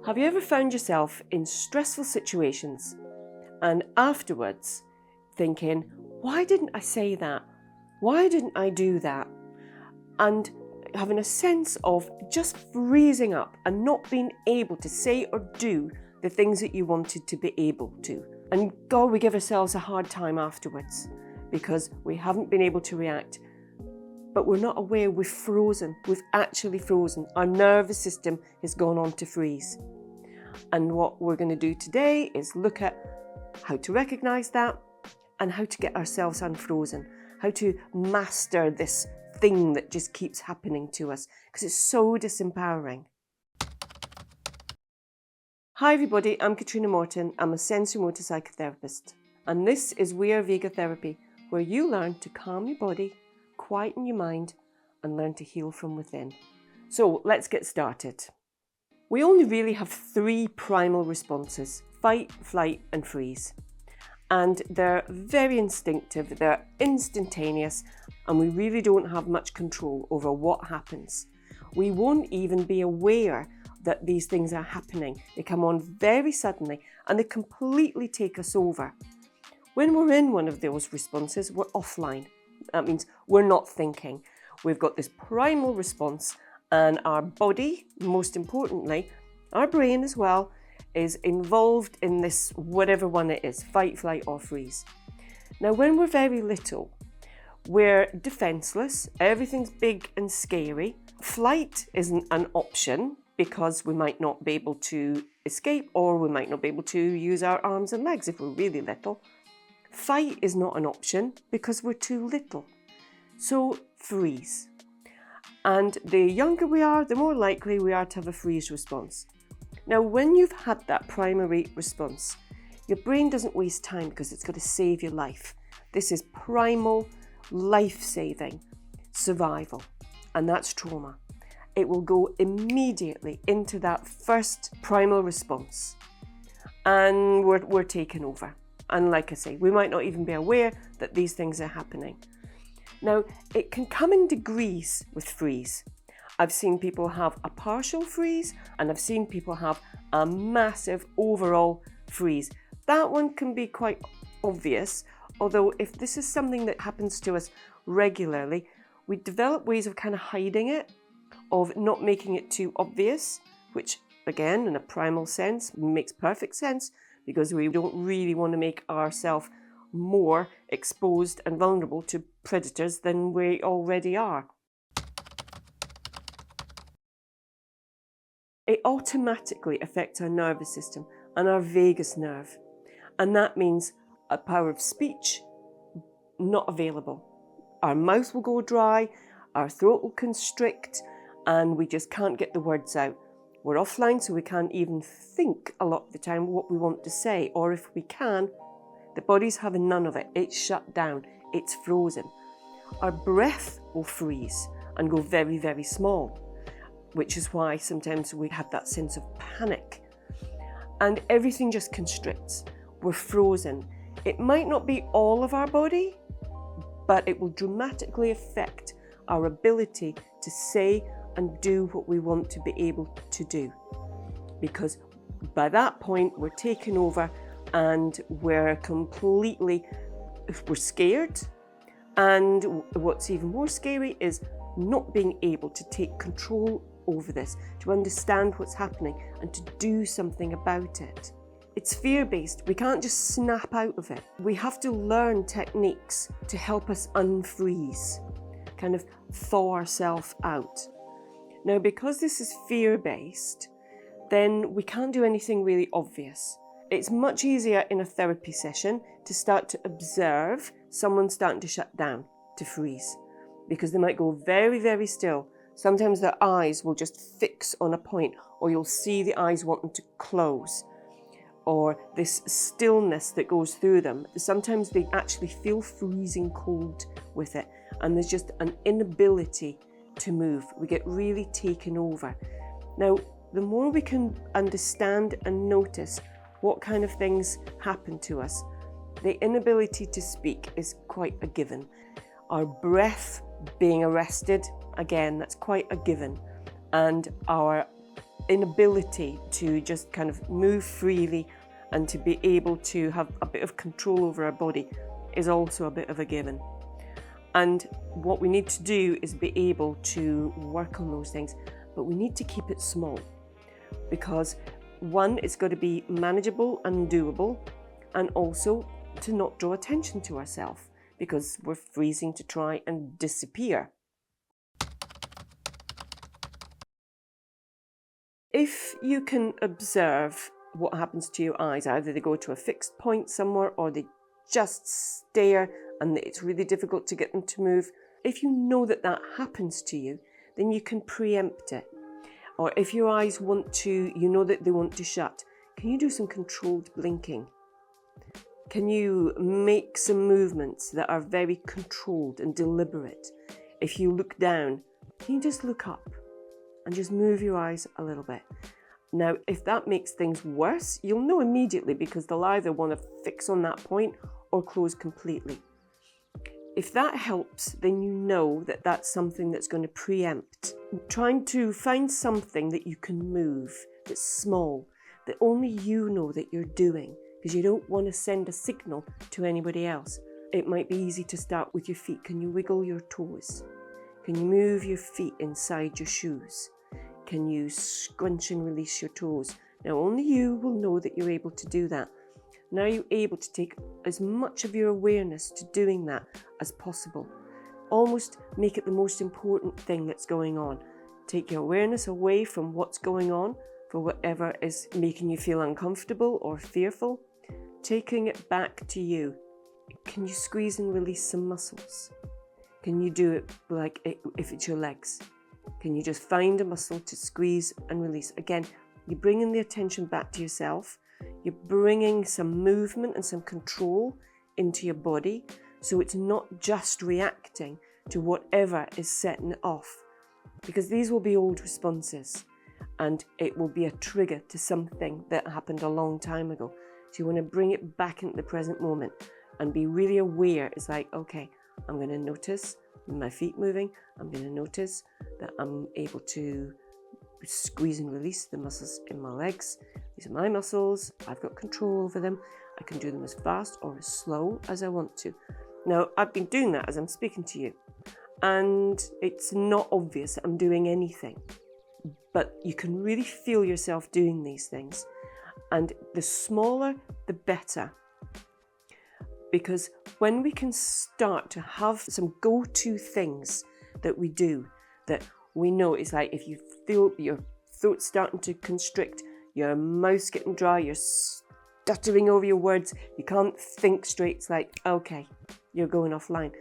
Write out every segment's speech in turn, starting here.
Have you ever found yourself in stressful situations and afterwards thinking, why didn't I say that? Why didn't I do that? And having a sense of just freezing up and not being able to say or do the things that you wanted to be able to. And God, we give ourselves a hard time afterwards because we haven't been able to react. But we're not aware we've frozen. We've actually frozen. Our nervous system has gone on to freeze. And what we're going to do today is look at how to recognise that and how to get ourselves unfrozen, how to master this thing that just keeps happening to us because it's so disempowering. Hi everybody, I'm Catriona Morten. I'm a sensory-motor psychotherapist, and this is We Are Vega Therapy, where you learn to calm your body, quieten your mind, and learn to heal from within. So let's get started. We only really have 3 primal responses: fight, flight, and freeze. And they're very instinctive, they're instantaneous, and we really don't have much control over what happens. We won't even be aware that these things are happening. They come on very suddenly and they completely take us over. When we're in one of those responses, we're offline. That means we're not thinking. We've got this primal response, and our body, most importantly, our brain as well, is involved in this, whatever one it is, fight, flight or freeze. Now, when we're very little, we're defenseless, everything's big and scary. Flight isn't an option because we might not be able to escape, or we might not be able to use our arms and legs if we're really little. Fight is not an option because we're too little. So freeze. And the younger we are, the more likely we are to have a freeze response. Now, when you've had that primary response, your brain doesn't waste time because it's got to save your life. This is primal, life-saving survival, and that's trauma. It will go immediately into that first primal response, and we're taken over. And like I say, we might not even be aware that these things are happening. Now, it can come in degrees with freeze. I've seen people have a partial freeze, and I've seen people have a massive overall freeze. That one can be quite obvious, although if this is something that happens to us regularly, we develop ways of kind of hiding it, of not making it too obvious, which again, in a primal sense, makes perfect sense because we don't really want to make ourselves more exposed and vulnerable to predators than we already are. It automatically affects our nervous system and our vagus nerve. And that means a power of speech not available. Our mouth will go dry, our throat will constrict, and we just can't get the words out. We're offline, so we can't even think a lot of the time what we want to say. Or if we can, the body's having none of it. It's shut down. It's frozen. Our breath will freeze and go very, very small, which is why sometimes we have that sense of panic. And everything just constricts. We're frozen. It might not be all of our body, but it will dramatically affect our ability to say and do what we want to be able to do. Because by that point, we're taken over and we're scared. And what's even more scary is not being able to take control over this, to understand what's happening and to do something about it. It's fear-based. We can't just snap out of it. We have to learn techniques to help us unfreeze, kind of thaw ourselves out. Now, because this is fear-based, then we can't do anything really obvious. It's much easier in a therapy session to start to observe someone starting to shut down, to freeze, because they might go very, very still. Sometimes their eyes will just fix on a point, or you'll see the eyes wanting to close, or this stillness that goes through them. Sometimes they actually feel freezing cold with it, and there's just an inability to move. We get really taken over. Now, the more we can understand and notice what kind of things happen to us, the inability to speak is quite a given. Our breath being arrested, again, that's quite a given. And our inability to just kind of move freely and to be able to have a bit of control over our body is also a bit of a given. And what we need to do is be able to work on those things, but we need to keep it small, because one, it's got to be manageable and doable, and also to not draw attention to ourselves because we're freezing to try and disappear. If you can observe what happens to your eyes, either they go to a fixed point somewhere or they just stare and it's really difficult to get them to move, if you know that that happens to you, then you can preempt it. Or if your eyes want to, you know that they want to shut, can you do some controlled blinking? Can you make some movements that are very controlled and deliberate? If you look down, can you just look up and just move your eyes a little bit? Now, if that makes things worse, you'll know immediately, because they'll either want to fix on that point or close completely. If that helps, then you know that that's something that's going to preempt. Trying to find something that you can move, that's small, that only you know that you're doing, because you don't want to send a signal to anybody else. It might be easy to start with your feet. Can you wiggle your toes? Can you move your feet inside your shoes? Can you scrunch and release your toes? Now, only you will know that you're able to do that. Now you're able to take as much of your awareness to doing that as possible. Almost make it the most important thing that's going on. Take your awareness away from what's going on, for whatever is making you feel uncomfortable or fearful, taking it back to you. Can you squeeze and release some muscles? Can you do it like if it's your legs? Can you just find a muscle to squeeze and release? Again, you're bringing the attention back to yourself. You're bringing some movement and some control into your body, so it's not just reacting to whatever is setting it off, because these will be old responses and it will be a trigger to something that happened a long time ago. So you want to bring it back into the present moment and be really aware. It's like, okay, I'm going to notice my feet moving. I'm going to notice that I'm able to squeeze and release the muscles in my legs. These are my muscles. I've got control over them. I can do them as fast or as slow as I want to. Now, I've been doing that as I'm speaking to you, and it's not obvious that I'm doing anything, but you can really feel yourself doing these things. And the smaller, the better. Because when we can start to have some go-to things that we do, that we know, it's like if you feel your throat starting to constrict, your mouth's getting dry, you're stuttering over your words, you can't think straight, it's like, okay, you're going offline.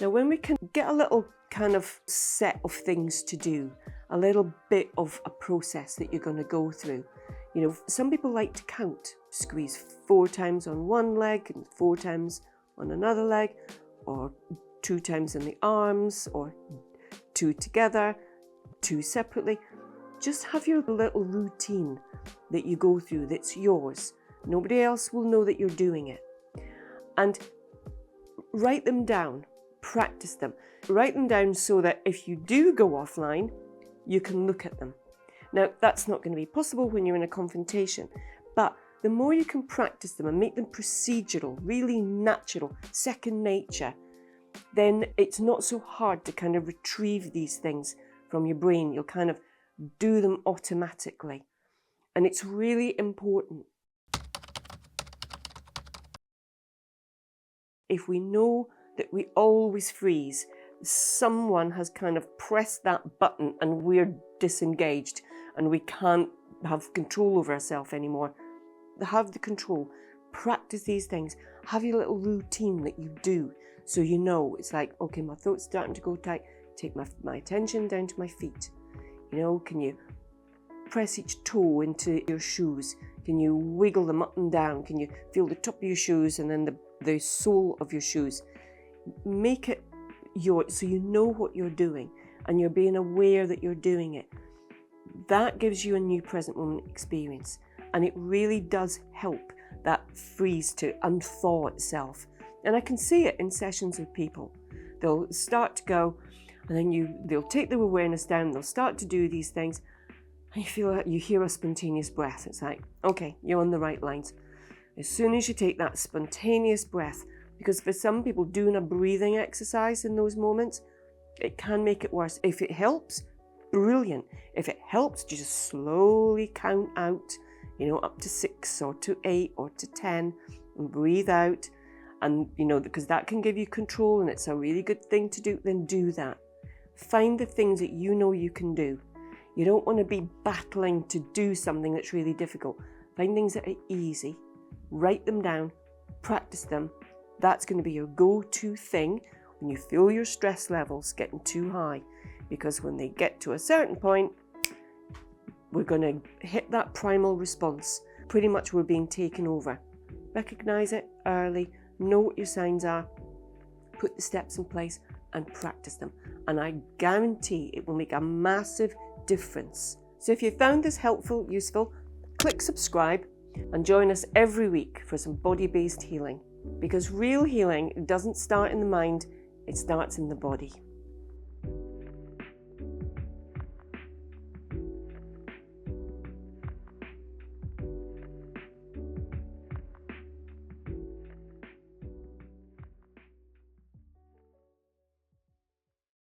Now, when we can get a little kind of set of things to do, a little bit of a process that you're going to go through. You know, some people like to count, squeeze 4 times on one leg and 4 times on another leg, or 2 times in the arms, or 2 together, 2 separately. Just have your little routine that you go through that's yours. Nobody else will know that you're doing it. And write them down, practice them. Write them down so that if you do go offline, you can look at them. Now, that's not going to be possible when you're in a confrontation, but the more you can practice them and make them procedural, really natural, second nature, then it's not so hard to kind of retrieve these things from your brain. You'll kind of do them automatically. And it's really important. If we know that we always freeze, someone has kind of pressed that button and we're disengaged and we can't have control over ourselves anymore. Have the control. Practice these things. Have your little routine that you do, so you know it's like, okay, my throat's starting to go tight. Take my attention down to my feet. You know, can you press each toe into your shoes? Can you wiggle them up and down? Can you feel the top of your shoes and then the sole of your shoes? Make it so you know what you're doing and you're being aware that you're doing it. That gives you a new present moment experience, and it really does help that freeze to unthaw itself. And I can see it in sessions with people. They'll start to go, and then they'll take their awareness down, they'll start to do these things, and you feel like you hear a spontaneous breath. It's like, okay, you're on the right lines. As soon as you take that spontaneous breath, because for some people doing a breathing exercise in those moments, it can make it worse. If it helps, brilliant. If it helps, just slowly count out, up to 6 or to 8 or to 10 and breathe out. And, because that can give you control and it's a really good thing to do, then do that. Find the things that you know you can do. You don't want to be battling to do something that's really difficult. Find things that are easy. Write them down, practice them. That's going to be your go-to thing when you feel your stress levels getting too high. Because when they get to a certain point, we're going to hit that primal response. Pretty much we're being taken over. Recognize it early, know what your signs are, put the steps in place and practice them. And I guarantee it will make a massive difference. So if you found this helpful, useful, click subscribe and join us every week for some body-based healing. Because real healing doesn't start in the mind, it starts in the body.